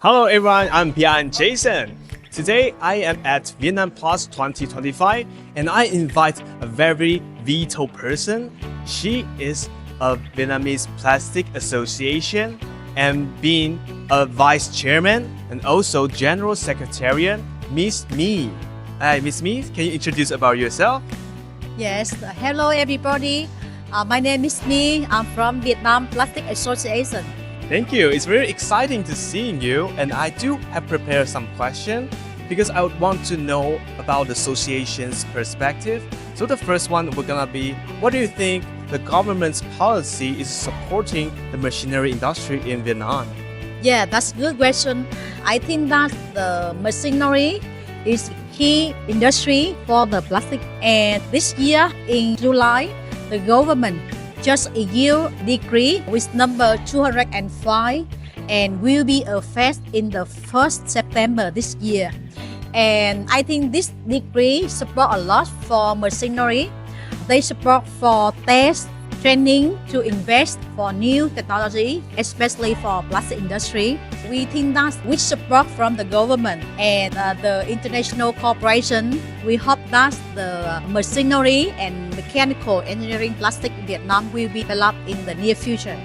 Hello everyone, I'm Bian Jason. Today I am at VietnamPlas 2025 and I invite a very vital person. She is a Vietnamese Plastic Association and being a vice chairman and also general secretariat, Miss Me. Hi, Miss Me, can you introduce about yourself? Yes, hello everybody. My name is Me. I'm from Vietnam Plastic Association. Thank you. It's very exciting to seeing you, and I do have prepared some questions because I would want to know about the association's perspective. So the first one we're gonna be, what do you think the government's policy is supporting the machinery industry in Vietnam? Yeah, that's a good question. I think that the machinery is key industry for the plastic. And this year in July, the government just issued decree with number 205 and will be effect in the 1st September this year. And I think this decree support a lot for machinery. They support for test, training to invest for new technology, especially for plastic industry. We think that with support from the government and the international corporation, we hope that the machinery and mechanical engineering plastic in Vietnam will be developed in the near future.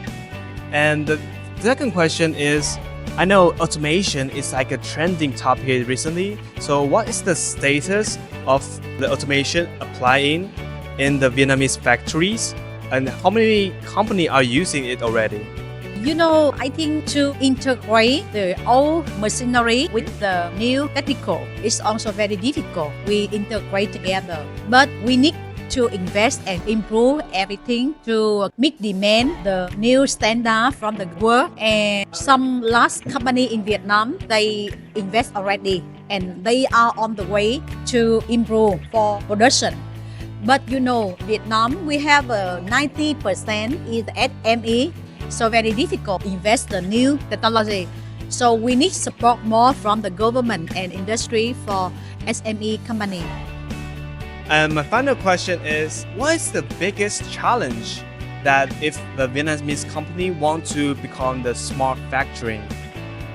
And the second question is, I know automation is like a trending topic recently. So what is the status of the automation applying in the Vietnamese factories? And how many companies are using it already? You know, I think to integrate the old machinery with the new technical is also very difficult. We integrate together, but we need to invest and improve everything to meet demand the new standard from the world. And some large company in Vietnam, they invest already and they are on the way to improve for production. But you know, Vietnam, we have 90% is SME, so very difficult to invest the new technology. So we need support more from the government and industry for SME company. And my final question is, what is the biggest challenge that if the Vietnamese company want to become the smart factoring?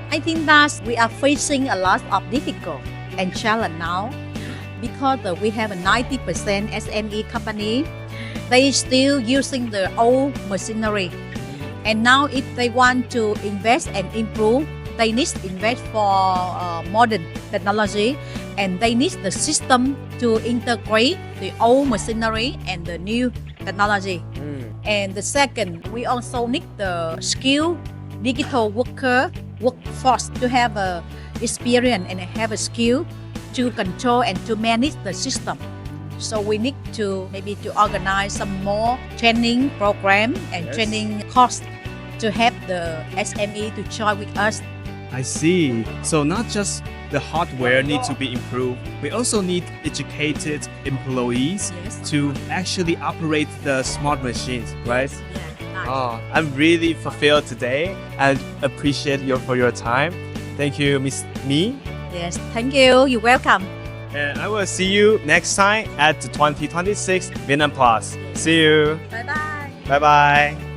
I think that we are facing a lot of difficult and challenge now because we have a 90% SME company. They still using the old machinery. And now if they want to invest and improve, they need to invest for modern technology and they need the system to integrate the old machinery and the new technology. And the second, we also need the skilled digital workforce to have a experience and have a skill to control and to manage the system. So we need to maybe to organize some more training program and training course to help the SME to join with us. I see. So not just the hardware needs to be improved, we also need educated employees to actually operate the smart machines, right? Yeah, nice. Oh, I'm really fulfilled today and appreciate for your time. Thank you, Miss Me. Yes, thank you. You're welcome. And I will see you next time at the 2026 VietnamPlas. See you. Bye bye. Bye bye.